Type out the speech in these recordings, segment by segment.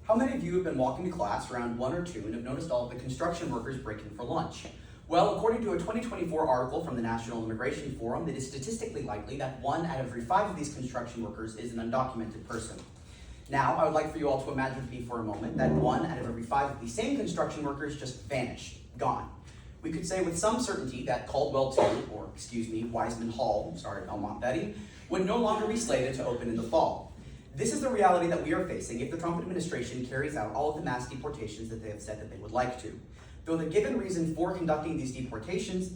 How many of you have been walking to class around 1 or 2 and have noticed all of the construction workers breaking for lunch? Well, according to a 2024 article from the National Immigration Forum, it is statistically likely that 1 out of every 5 of these construction workers is an undocumented person. Now, I would like for you all to imagine with me for a moment that 1 out of every 5 of these same construction workers just vanished, gone. We could say with some certainty that Caldwell 2, or Wiseman Hall, Belmont Betty, would no longer be slated to open in the fall. This is the reality that we are facing if the Trump administration carries out all of the mass deportations that they have said that they would like to. Though the given reason for conducting these deportations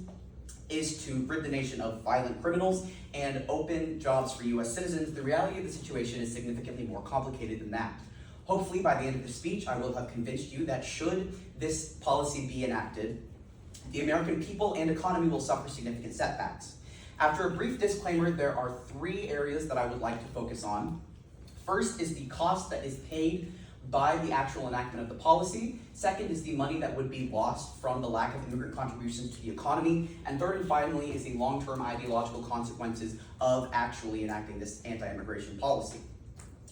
is to rid the nation of violent criminals and open jobs for U.S. citizens, the reality of the situation is significantly more complicated than that. Hopefully, by the end of the speech, I will have convinced you that should this policy be enacted, the American people and economy will suffer significant setbacks. After a brief disclaimer, there are 3 areas that I would like to focus on. First is the cost that is paid by the actual enactment of the policy. Second is the money that would be lost from the lack of immigrant contributions to the economy. And third and finally is the long-term ideological consequences of actually enacting this anti-immigration policy.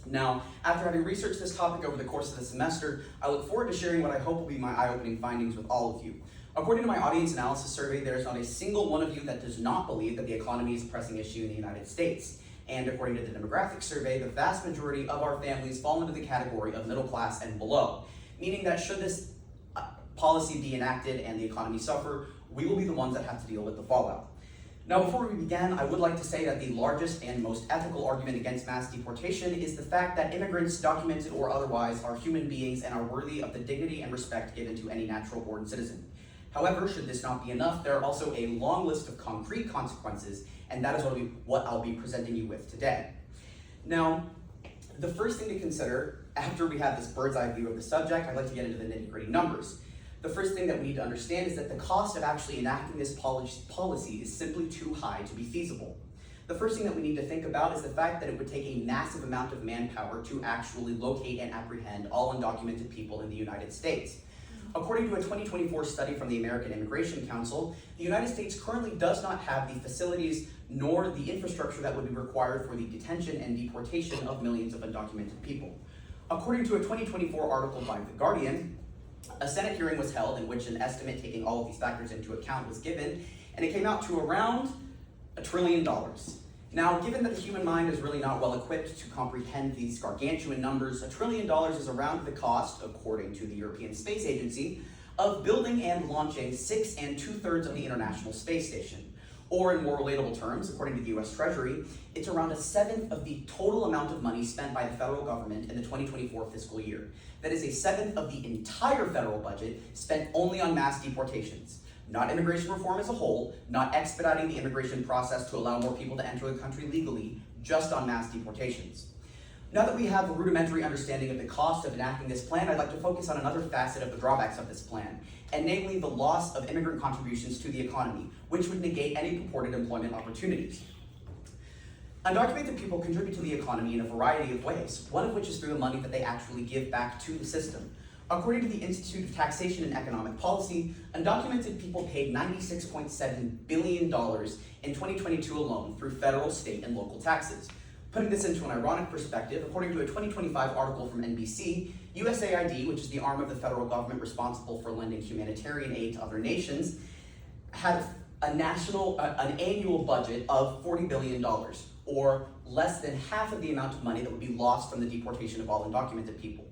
Now, after having researched this topic over the course of the semester, I look forward to sharing what I hope will be my eye-opening findings with all of you. According to my audience analysis survey, there is not a single one of you that does not believe that the economy is a pressing issue in the United States. And according to the demographic survey, the vast majority of our families fall into the category of middle class and below, meaning that should this policy be enacted and the economy suffer, we will be the ones that have to deal with the fallout. Now, before we begin, I would like to say that the largest and most ethical argument against mass deportation is the fact that immigrants, documented or otherwise, are human beings and are worthy of the dignity and respect given to any natural-born citizen. However, should this not be enough, there are also a long list of concrete consequences, and that is what I'll be presenting you with today. Now, the first thing to consider, after we have this bird's eye view of the subject, I'd like to get into the nitty-gritty numbers. The first thing that we need to understand is that the cost of actually enacting this policy is simply too high to be feasible. The first thing that we need to think about is the fact that it would take a massive amount of manpower to actually locate and apprehend all undocumented people in the United States. According to a 2024 study from the American Immigration Council, the United States currently does not have the facilities nor the infrastructure that would be required for the detention and deportation of millions of undocumented people. According to a 2024 article by The Guardian, a Senate hearing was held in which an estimate taking all of these factors into account was given, and it came out to around $1 trillion. Now, given that the human mind is really not well equipped to comprehend these gargantuan numbers, $1 trillion is around the cost, according to the European Space Agency, of building and launching 6 2/3 of the International Space Station. Or in more relatable terms, according to the US Treasury, it's around 1/7 of the total amount of money spent by the federal government in the 2024 fiscal year. That is 1/7 of the entire federal budget spent only on mass deportations. Not immigration reform as a whole, not expediting the immigration process to allow more people to enter the country legally, just on mass deportations. Now that we have a rudimentary understanding of the cost of enacting this plan, I'd like to focus on another facet of the drawbacks of this plan, and namely the loss of immigrant contributions to the economy, which would negate any purported employment opportunities. Undocumented people contribute to the economy in a variety of ways, one of which is through the money that they actually give back to the system. According to the Institute of Taxation and Economic Policy, undocumented people paid $96.7 billion in 2022 alone through federal, state, and local taxes. Putting this into an ironic perspective, according to a 2025 article from NBC, USAID, which is the arm of the federal government responsible for lending humanitarian aid to other nations, had an annual budget of $40 billion, or less than half of the amount of money that would be lost from the deportation of all undocumented people.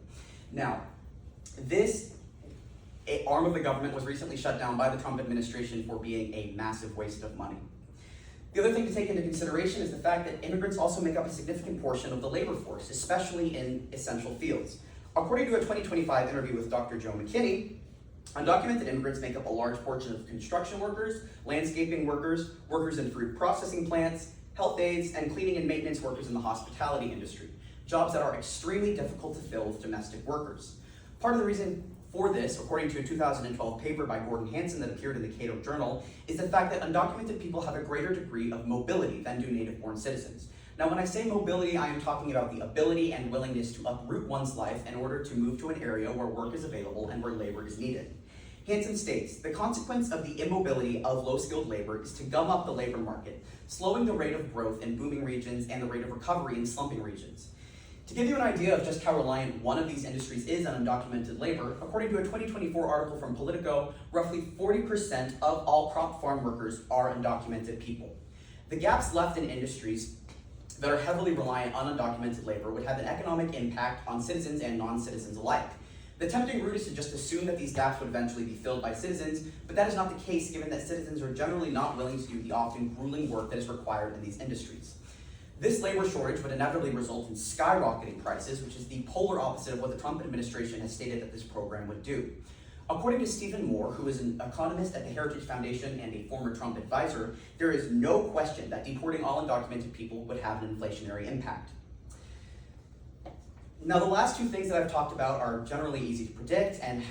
Now, this arm of the government was recently shut down by the Trump administration for being a massive waste of money. The other thing to take into consideration is the fact that immigrants also make up a significant portion of the labor force, especially in essential fields. According to a 2025 interview with Dr. Joe McKinney, undocumented immigrants make up a large portion of construction workers, landscaping workers, workers in food processing plants, health aides, and cleaning and maintenance workers in the hospitality industry, jobs that are extremely difficult to fill with domestic workers. Part of the reason for this, according to a 2012 paper by Gordon Hanson that appeared in the Cato Journal, is the fact that undocumented people have a greater degree of mobility than do native-born citizens. Now, when I say mobility, I am talking about the ability and willingness to uproot one's life in order to move to an area where work is available and where labor is needed. Hanson states, the consequence of the immobility of low-skilled labor is to gum up the labor market, slowing the rate of growth in booming regions and the rate of recovery in slumping regions. To give you an idea of just how reliant one of these industries is on undocumented labor, according to a 2024 article from Politico, roughly 40% of all crop farm workers are undocumented people. The gaps left in industries that are heavily reliant on undocumented labor would have an economic impact on citizens and non-citizens alike. The tempting route is to just assume that these gaps would eventually be filled by citizens, but that is not the case given that citizens are generally not willing to do the often grueling work that is required in these industries. This labor shortage would inevitably result in skyrocketing prices, which is the polar opposite of what the Trump administration has stated that this program would do. According to Stephen Moore, who is an economist at the Heritage Foundation and a former Trump advisor, there is no question that deporting all undocumented people would have an inflationary impact. Now, the last two things that I've talked about are generally easy to predict and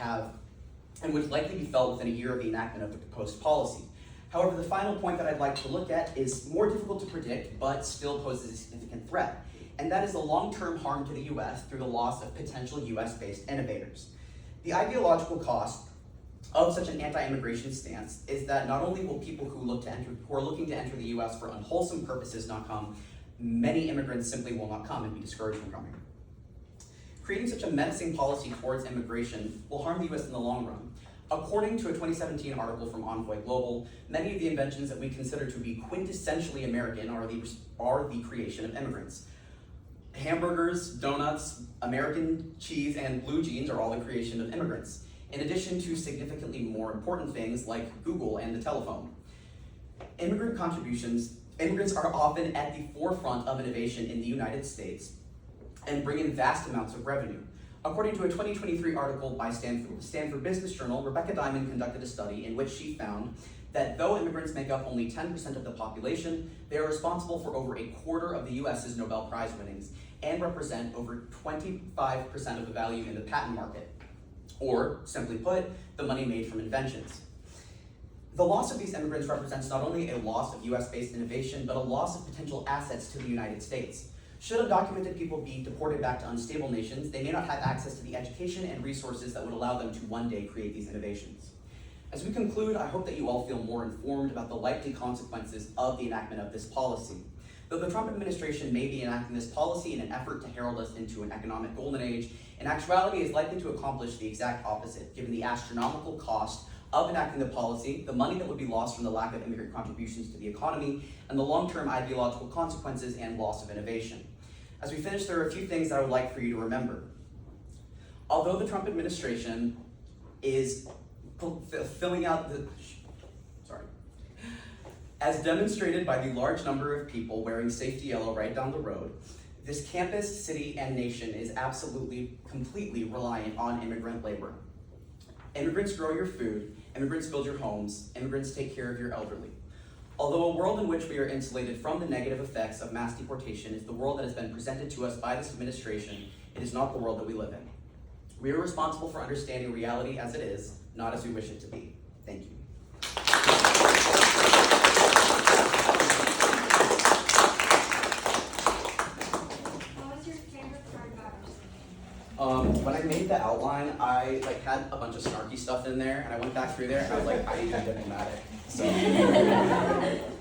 would likely be felt within a year of the enactment of the proposed policy. However, the final point that I'd like to look at is more difficult to predict, but still poses a significant threat, and that is the long-term harm to the U.S. through the loss of potential U.S.-based innovators. The ideological cost of such an anti-immigration stance is that not only will people who are looking to enter the U.S. for unwholesome purposes not come, many immigrants simply will not come and be discouraged from coming. Creating such a menacing policy towards immigration will harm the U.S. in the long run. According to a 2017 article from Envoy Global, many of the inventions that we consider to be quintessentially American are the creation of immigrants. Hamburgers, donuts, American cheese, and blue jeans are all the creation of immigrants, in addition to significantly more important things like Google and the telephone. Immigrants are often at the forefront of innovation in the United States and bring in vast amounts of revenue. According to a 2023 article by Stanford Business Journal, Rebecca Diamond conducted a study in which she found that though immigrants make up only 10% of the population, they are responsible for over a quarter of the US's Nobel Prize winnings and represent over 25% of the value in the patent market, or simply put, the money made from inventions. The loss of these immigrants represents not only a loss of US-based innovation, but a loss of potential assets to the United States. Should undocumented people be deported back to unstable nations, they may not have access to the education and resources that would allow them to one day create these innovations. As we conclude, I hope that you all feel more informed about the likely consequences of the enactment of this policy. Though the Trump administration may be enacting this policy in an effort to herald us into an economic golden age, in actuality is likely to accomplish the exact opposite, given the astronomical cost of enacting the policy, the money that would be lost from the lack of immigrant contributions to the economy, and the long-term ideological consequences and loss of innovation. As we finish, there are a few things that I would like for you to remember. Although the Trump administration is as demonstrated by the large number of people wearing safety yellow right down the road, this campus, city, and nation is absolutely, completely reliant on immigrant labor. Immigrants grow your food, immigrants build your homes, immigrants take care of your elderly. Although a world in which we are insulated from the negative effects of mass deportation is the world that has been presented to us by this administration, it is not the world that we live in. We are responsible for understanding reality as it is, not as we wish it to be. Thank you. What was your favorite part about our When I made the outline, I had a bunch of snarky stuff in there, and I went back through there, and I was like, I need to be diplomatic. So.